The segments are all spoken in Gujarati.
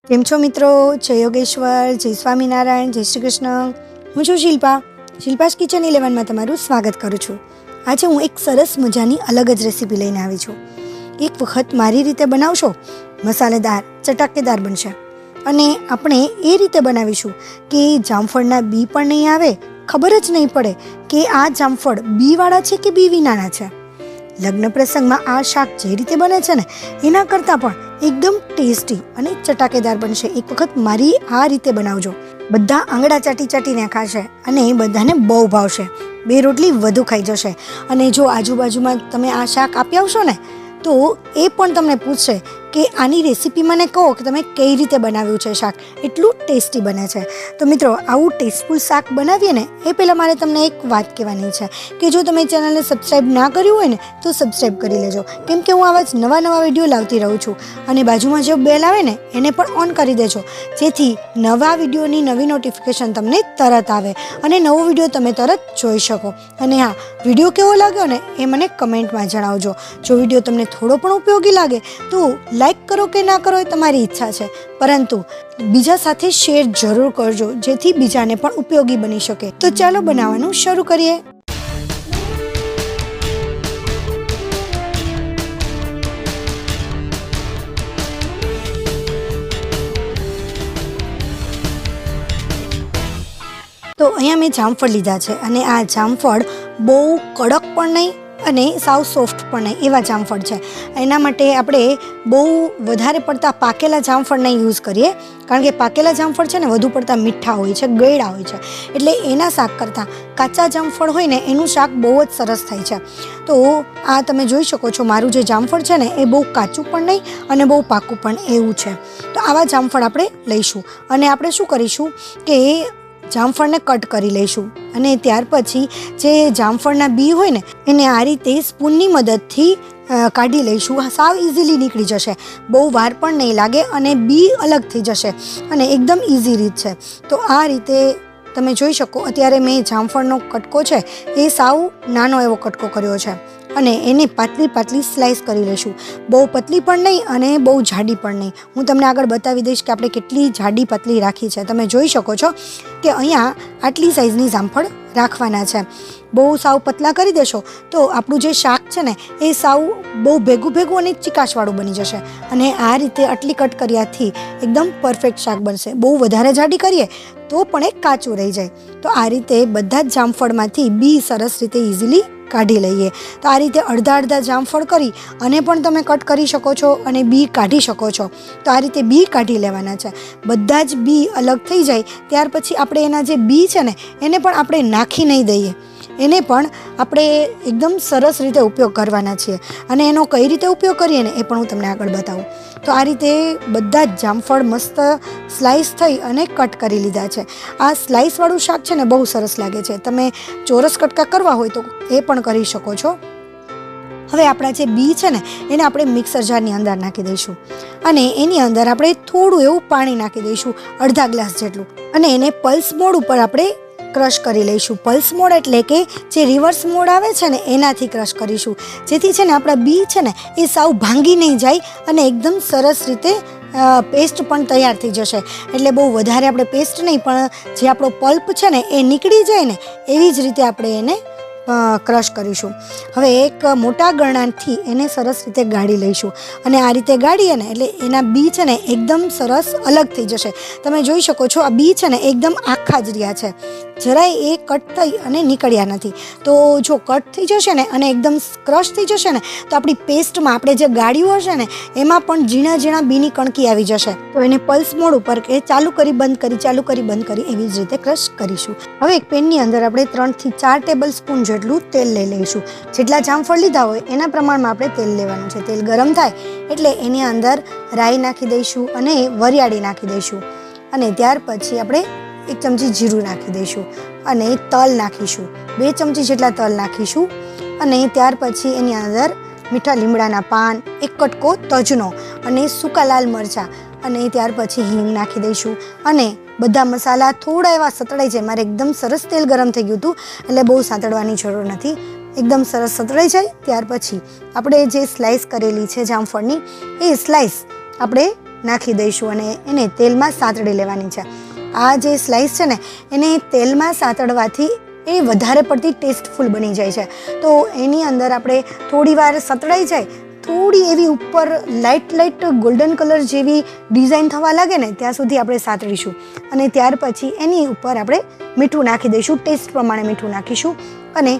કેમ છો મિત્રો? જય યોગેશ્વર, જય સ્વામિનારાયણ, જય શ્રી કૃષ્ણ. હું છું શિલ્પાસ કિચન 11માં તમારું સ્વાગત કરું છું. આજે હું એક સરસ મજાની અલગ જ રેસીપી લઈને આવી છું. એક વખત મારી રીતે બનાવશો, મસાલેદાર ચટાકેદાર બનશે. અને આપણે એ રીતે બનાવીશું કે જામફળના બી પણ નહીં આવે, ખબર જ નહીં પડે કે આ જામફળ બીવાળા છે કે બી વિનાના છે. લગ્ન પ્રસંગમાં આ શાક જે રીતે બને છે ને એના કરતાં પણ એકદમ ટેસ્ટી અને ચટાકેદાર બનશે. એક વખત મારી આ રીતે બનાવજો. બધા આંગળા ચાટી ચાટીને ખાશે અને બધાને બહુ ભાવશે. 2 રોટલી વધુ ખાઈ જશે. અને જો આજુબાજુમાં તમે આ શાક આપી આવશો ને તો એ પણ તમને પૂછશે કે આની રેસીપી મને કહો કે તમે કઈ રીતે બનાવ્યું છે શાક. એટલું ટેસ્ટી બને છે. તો મિત્રો, આવું ટેસ્ટફુલ શાક બનાવીએ ને એ પહેલાં મારે તમને એક વાત કહેવાની છે કે જો તમે ચેનલને સબસ્ક્રાઈબ ના કર્યું હોય ને તો સબસ્ક્રાઈબ કરી લેજો, કેમ કે હું આવા જ નવા વિડીયો લાવતી રહું છું. અને બાજુમાં જે બેલ આવે ને એને પણ ઓન કરી દેજો, જેથી નવા વિડીયોની નવી નોટિફિકેશન તમને તરત આવે અને નવો વિડીયો તમે તરત જોઈ શકો. અને હા, વિડીયો કેવો લાગ્યો ને એ મને કમેન્ટમાં જણાવજો. જો વિડીયો તમને થોડો પણ ઉપયોગી લાગે તો લાઈક કરો કે ના કરો એ તમારી ઈચ્છા છે, પરંતુ બીજા સાથે શેર જરૂર કરજો, જેથી બીજાને પણ ઉપયોગી બની શકે. તો ચાલો બનાવવાનું શરૂ કરીએ. તો અહીંયા મેં જામફળ લીધા છે અને આ જામફળ બહુ કડક પણ નહીં અને સાવ સોફ્ટ પણ નહીં, એવા જામફળ છે. એના માટે આપણે બહુ વધારે પડતા પાકેલા જામફળને યુઝ કરીએ, કારણ કે પાકેલા જામફળ છે ને વધુ પડતા મીઠા હોય છે, ગળ્યા હોય છે. એટલે એના શાક કરતાં કાચા જામફળ હોય ને એનું શાક બહુ જ સરસ થાય છે. તો આ તમે જોઈ શકો છો, મારું જે જામફળ છે ને એ બહુ કાચું પણ નહીં અને બહુ પાકું પણ એવું છે. તો આવા જામફળ આપણે લઈશું અને આપણે શું કરીશું કે જામફળને કટ કરી લઈશું. અને ત્યાર પછી જે જામફળના બી હોય ને એને આ રીતે સ્પૂનની મદદથી કાઢી લઈશું. સાવ ઇઝીલી નીકળી જશે, બહુ વાર પણ નહીં લાગે અને બી અલગ થઈ જશે અને એકદમ ઇઝી રીત છે. તો આ રીતે તમે જોઈ શકો, અત્યારે મેં જામફળનો કટકો છે એ સાવ નાનો એવો કટકો કર્યો છે અને એને પાતળી સ્લાઇસ કરી લઈશું. બહુ પતલી પણ નહીં અને બહુ જાડી પણ નહીં. હું તમને આગળ બતાવી દઈશ કે આપણે કેટલી જાડી પતલી રાખી છે. તમે જોઈ શકો છો કે અહીંયા આટલી સાઇઝની જામફળ રાખવાના છે. બહુ સાવ પતલા કરી દેશો તો આપણું જે શાક છે ને એ સાવ બહુ ભેગું અને ચીકાશવાળું બની જશે. અને આ રીતે આટલી કટ કર્યાથી એકદમ પરફેક્ટ શાક બનશે. બહુ વધારે જાડી કરીએ તો પણ એ કાચું રહી જાય. તો આ રીતે બધા જ જામફળમાંથી બી સરસ રીતે ઇઝીલી કાઢી લઈએ. તો આ રીતે અડધા જામફળ કરી અને પણ તમે કટ કરી શકો છો અને બી કાઢી શકો છો. તો આ રીતે બી કાઢી લેવાના છે. બધા જ બી અલગ થઈ જાય ત્યાર પછી આપણે એના જે બી છે ને એને પણ આપણે નાખી નહીં દઈએ, એને પણ આપણે એકદમ સરસ રીતે ઉપયોગ કરવાના છીએ. અને એનો કઈ રીતે ઉપયોગ કરીએ ને એ પણ હું તમને આગળ બતાવું. તો આ રીતે બધા જ જામફળ મસ્ત સ્લાઇસ થઈ અને કટ કરી લીધા છે. આ સ્લાઇસવાળું શાક છે ને બહુ સરસ લાગે છે. તમે ચોરસ કટકા કરવા હોય તો એ પણ કરી શકો છો. હવે આપણા જે બી છે ને એને આપણે મિક્સર જારની અંદર નાખી દઈશું અને એની અંદર આપણે થોડું એવું પાણી નાખી દઈશું, અડધા ગ્લાસ જેટલું, અને એને પલ્સ મોડ ઉપર આપણે ક્રશ કરી લઈશું. પલ્સ મોડ એટલે કે જે રિવર્સ મોડ આવે છે ને એનાથી ક્રશ કરીશું, જેથી છે ને આપણા બી છે ને એ સાવ ભાંગી નહીં જાય અને એકદમ સરસ રીતે પેસ્ટ પણ તૈયાર થઈ જશે. એટલે બહુ વધારે આપણે પેસ્ટ નહીં, પણ જે આપણો પલ્પ છે ને એ નીકળી જાય ને એવી જ રીતે આપણે એને ક્રશ કરીશું. હવે એક મોટા ગરણાથી એને સરસ રીતે ગાળી લઈશું અને આ રીતે ગાળીએ ને એટલે એના બી છે ને એકદમ સરસ અલગ થઈ જશે. તમે જોઈ શકો છો, આ બી છે ને એકદમ આખા જ રહ્યા છે, જરાય એ કટ થઈ અને નીકળ્યા નથી. તો જો કટ થઈ જશે ને અને એકદમ ક્રશ થઈ જશે ને તો આપણી પેસ્ટમાં આપણે જે ગાળ્યું હશે ને એમાં પણ ઝીણા બીની કણકી આવી જશે. તો એને પલ્સ મોડ ઉપર કે ચાલુ કરી બંધ કરી એવી જ રીતે ક્રશ કરીશું. હવે એક પેનની અંદર આપણે 3 થી 4 ટેબલ સ્પૂન જેટલું તેલ લઈ લઈશું. જેટલા જામફળ લીધા હોય એના પ્રમાણમાં આપણે તેલ લેવાનું છે. તેલ ગરમ થાય એટલે એની અંદર રાઈ નાખી દઈશું અને વરિયાળી નાખી દઈશું. અને ત્યાર પછી આપણે 1 ચમચી જીરું નાખી દઈશું અને તલ નાખીશું. 2 ચમચી જેટલા તલ નાખીશું. અને ત્યાર પછી એની અંદર મીઠા લીમડાના પાન, 1 કટકો તજનો અને સૂકા લાલ મરચાં, અને ત્યાર પછી હિંગ નાખી દઈશું. અને બધા મસાલા થોડા એવા સતળાઈ જાય. મારે એકદમ સરસ તેલ ગરમ થઈ ગયું હતું એટલે બહુ સાંતળવાની જરૂર નથી. એકદમ સરસ સતળાઈ જાય ત્યાર પછી આપણે જે સ્લાઇસ કરેલી છે જામફળની એ સ્લાઇસ આપણે નાખી દઈશું અને એને તેલમાં સાતળી લેવાની છે. આ જે સ્લાઈસ છે ને એને તેલમાં સાતળવાથી એ વધારે પડતી ટેસ્ટફુલ બની જાય છે. તો એની અંદર આપણે થોડી વાર સતળાઈ જાય, થોડી એવી ઉપર લાઇટ ગોલ્ડન કલર જેવી ડિઝાઇન થવા લાગે ને ત્યાં સુધી આપણે સાતળીશું અને ત્યાર પછી એની ઉપર આપણે મીઠું નાખી દઈશું. ટેસ્ટ પ્રમાણે મીઠું નાખીશું અને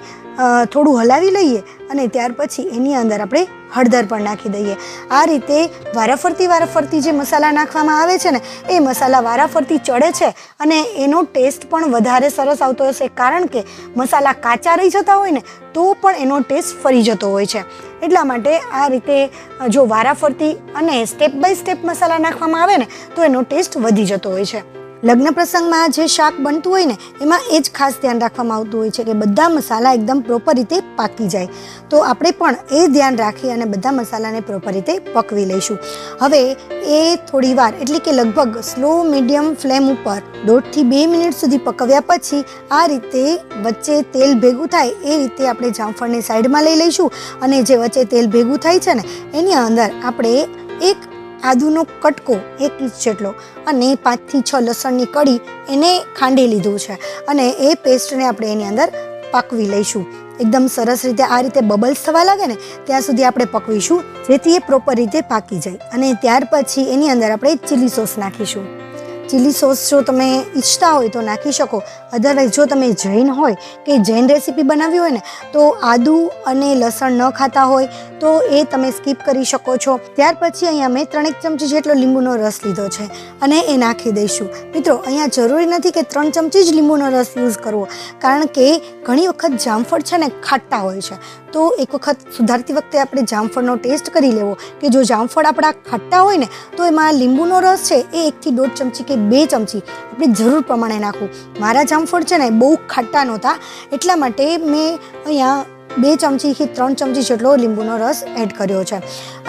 થોડું હલાવી લઈએ અને ત્યાર પછી એની અંદર આપણે હળદર પણ નાખી દઈએ. આ રીતે વારાફરતી જે મસાલા નાખવામાં આવે છે ને એ મસાલા વારાફરતી ચડે છે અને એનો ટેસ્ટ પણ વધારે સરસ આવતો હશે, કારણ કે મસાલા કાચા રહી જતા હોય ને તો પણ એનો ટેસ્ટ ફરી જતો હોય છે. એટલા માટે આ રીતે જો વારાફરતી અને સ્ટેપ બાય સ્ટેપ મસાલા નાખવામાં આવે ને તો એનો ટેસ્ટ વધી જતો હોય છે. લગ્ન પ્રસંગમાં જે શાક બનતું હોય ને એમાં એ જ ખાસ ધ્યાન રાખવામાં આવતું હોય છે કે બધા મસાલા એકદમ પ્રોપર રીતે પાકી જાય. તો આપણે પણ એ ધ્યાન રાખી અને બધા મસાલાને પ્રોપર રીતે પકવી લઈશું. હવે એ થોડી વાર એટલે કે લગભગ સ્લો મીડિયમ ફ્લેમ ઉપર 1.5 થી 2 મિનિટ સુધી પકવ્યા પછી આ રીતે વચ્ચે તેલ ભેગું થાય એ રીતે આપણે જામફળને સાઈડમાં લઈ લઈશું અને જે વચ્ચે તેલ ભેગું થાય છે ને એની અંદર આપણે એક આદુનો કટકો 1 ઇંચ જેટલો અને 5 થી 6 લસણની કળી એને ખાંડી લીધું છે અને એ પેસ્ટને આપણે એની અંદર પાકવી લઈશું. એકદમ સરસ રીતે આ રીતે બબલ્સ થવા લાગે ને ત્યાં સુધી આપણે પકવીશું જેથી એ પ્રોપર રીતે પાકી જાય. અને ત્યાર પછી એની અંદર આપણે ચીલી સોસ નાખીશું. ચીલી સોસ જો તમે ઈચ્છતા હોય તો નાખી શકો, અધરવાઇઝ જો તમે જૈન હોય કે જૈન રેસીપી બનાવી હોય ને તો આદુ અને લસણ ન ખાતા હોય તો એ તમે સ્કીપ કરી શકો છો. ત્યાર પછી અહીંયા મેં 3 ચમચી જેટલો લીંબુનો રસ લીધો છે અને એ નાખી દઈશું. મિત્રો અહીંયા જરૂરી નથી કે 3 ચમચી જ લીંબુનો રસ યુઝ કરવો, કારણ કે ઘણી વખત જામફળ છે ને ખાટા હોય છે. તો એક વખત સુધારતી વખતે આપણે જામફળનો ટેસ્ટ કરી લેવો કે જો જામફળ આપણા ખાટા હોય ને તો એમાં લીંબુનો રસ છે એ 1 થી 1.5 ચમચી કે 2 ચમચી આપણે જરૂર પ્રમાણે નાખવું. મારા જામફળ છે ને બહુ ખાટા નહોતા એટલા માટે મેં અહીંયા 2 ચમચી થી 3 ચમચી જેટલો લીંબુનો રસ એડ કર્યો છે.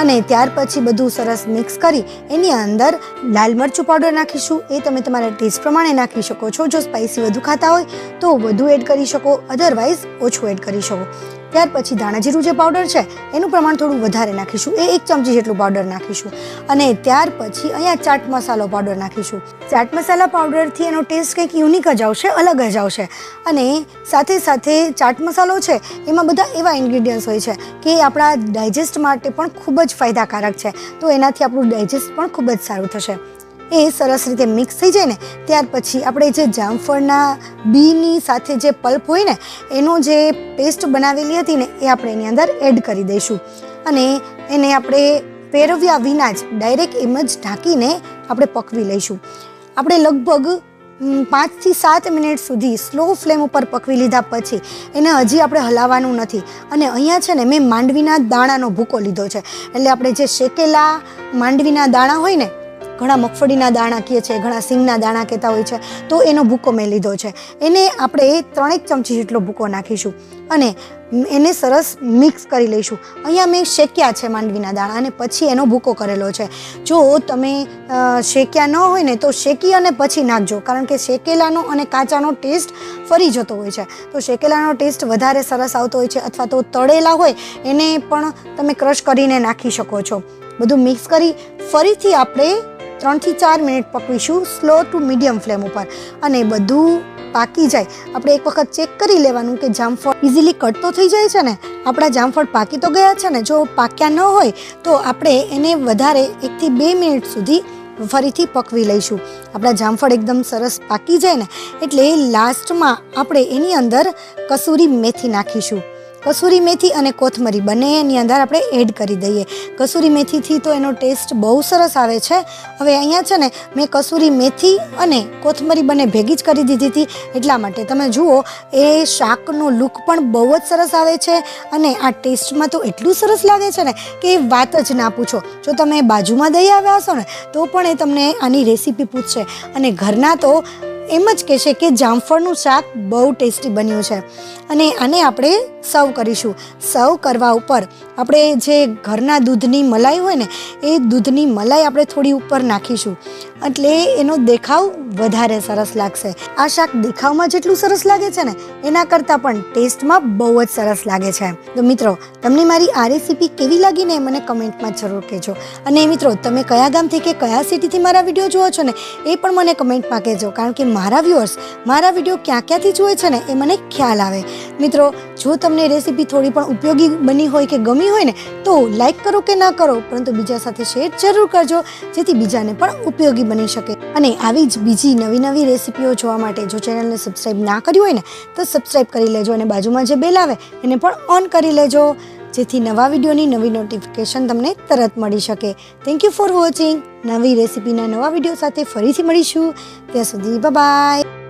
અને ત્યાર પછી બધું સરસ મિક્સ કરી એની અંદર લાલ મરચું પાવડર નાખીશું. એ તમે તમારા ટેસ્ટ પ્રમાણે નાખી શકો છો. જો સ્પાઇસી વધુ ખાતા હોય તો વધુ એડ કરી શકો, અધરવાઇઝ ઓછું એડ કરી શકો. ત્યાર પછી ધાણા જીરું જે પાવડર છે એનું પ્રમાણ થોડું વધારે નાખીશું, એ 1 ચમચી જેટલું પાવડર નાખીશું. અને ત્યાર પછી અહીંયા ચાટ મસાલો પાવડર નાખીશું. ચાટ મસાલા પાવડરથી એનો ટેસ્ટ કંઈક યુનિક જ આવશે, અલગ જ આવશે. અને સાથે સાથે ચાટ મસાલો છે એમાં બધા એવા ઇન્ગ્રીડિયન્ટ્સ હોય છે કે આપણા ડાયજેસ્ટ માટે પણ ખૂબ જ ફાયદાકારક છે. તો એનાથી આપણું ડાયજેસ્ટ પણ ખૂબ જ સારું થશે. એ સરસ રીતે મિક્સ થઈ જાય ને ત્યાર પછી આપણે જે જામફળના બીની સાથે જે પલ્પ હોય ને એનો જે પેસ્ટ બનાવેલી હતી ને એ આપણે એની અંદર એડ કરી દઈશું અને એને આપણે ફેરવ્યા વિના જ ડાયરેક્ટ એમ જ ઢાંકીને આપણે પકવી લઈશું. આપણે લગભગ 5 થી 7 મિનિટ સુધી સ્લો ફ્લેમ ઉપર પકવી લીધા પછી એને હજી આપણે હલાવવાનું નથી. અને અહીંયા છે ને મેં માંડવીના દાણાનો ભૂકો લીધો છે, એટલે આપણે જે શેકેલા માંડવીના દાણા હોય ને, ઘણા મગફળીના દાણા કહે છે, ઘણા સિંગના દાણા કહેતા હોય છે, તો એનો ભૂકો મેં લીધો છે. એને આપણે 3 ચમચી જેટલો ભૂકો નાખીશું અને એને સરસ મિક્સ કરી લઈશું. અહીંયા મેં શેક્યા છે માંડવીના દાણા અને પછી એનો ભૂકો કરેલો છે. જો તમે શેક્યા ન હોય ને તો શેકી અને પછી નાખજો, કારણ કે શેકેલાનો અને કાચાનો ટેસ્ટ ફરી જતો હોય છે. તો શેકેલાનો ટેસ્ટ વધારે સરસ આવતો હોય છે, અથવા તો તળેલા હોય એને પણ તમે ક્રશ કરીને નાખી શકો છો. બધું મિક્સ કરી ફરીથી આપણે 3 થી 4 મિનિટ પકવીશું સ્લો ટુ મીડિયમ ફ્લેમ ઉપર. અને બધું પાકી જાય આપણે એક વખત ચેક કરી લેવાનું કે જામફળ ઇઝીલી કટ તો થઈ જાય છે ને, આપણા જામફળ પાકી તો ગયા છે ને. જો પાક્યા ન હોય તો આપણે એને વધારે 1 થી 2 મિનિટ સુધી ફરીથી પકવી લઈશું. આપણા જામફળ એકદમ સરસ પાકી જાય ને એટલે લાસ્ટમાં આપણે એની અંદર કસૂરી મેથી નાખીશું. કસૂરી મેથી અને કોથમરી બંને એની અંદર આપણે એડ કરી દઈએ. કસૂરી મેથીથી તો એનો ટેસ્ટ બહુ સરસ આવે છે. હવે અહીંયા છે ને મેં કસૂરી મેથી અને કોથમરી બંને ભેગી જ કરી દીધી હતી, એટલા માટે તમે જુઓ એ શાકનો લુક પણ બહુ જ સરસ આવે છે અને આ ટેસ્ટમાં તો એટલું સરસ લાગે છે ને કે વાત જ ના પૂછો. જો તમે બાજુમાં દહીં આવ્યા હશો ને તો પણ એ તમને આની રેસીપી પૂછશે અને ઘરના તો એમ જ કહેશે કે જામફળનું શાક બહુ ટેસ્ટી બન્યું છે. અને આને આપણે સર્વ કરીશું. સર્વ કરવા ઉપર આપણે જે ઘરના દૂધની મલાઈ હોય ને એ દૂધની મલાઈ આપણે થોડી ઉપર નાખીશું એટલે એનો દેખાવ વધારે સરસ લાગશે. આ શાક દેખાવમાં જેટલું સરસ લાગે છે ને એના કરતાં પણ ટેસ્ટમાં બહુ જ સરસ લાગે છે. તો મિત્રો તમને મારી આ રેસીપી કેવી લાગી ને મને કમેન્ટમાં જરૂર કહેજો. અને મિત્રો તમે કયા ગામથી કે કયા સિટીથી મારા વિડીયો જુઓ છો ને એ પણ મને કમેન્ટમાં કહેજો, કારણ કે મારા વ્યુઅર્સ મારા વિડીયો ક્યાં ક્યાંથી જુએ છે ને એ મને ખ્યાલ આવે. મિત્રો જો તમને રેસીપી થોડી પણ ઉપયોગી બની હોય કે ગમી હોય ને તો લાઈક કરો કે ના કરો પરંતુ બીજા સાથે શેર જરૂર કરજો, જેથી બીજાને પણ ઉપયોગી બની શકે. અને આવી જ બીજી નવી નવી રેસીપીઓ જોવા માટે જો ચેનલને સબસ્ક્રાઈબ ના કર્યું હોય ને તો સબસ્ક્રાઈબ કરી લેજો અને બાજુમાં જે બેલ આવે એને પણ ઓન કરી લેજો, જેથી નવા વિડીયોની નવી નોટિફિકેશન તમને તરત મળી શકે. Thank you for watching. નવી રેસીપીના નવા વિડીયો સાથે ફરીથી મળીશું. ત્યાં સુધી બાય બાય.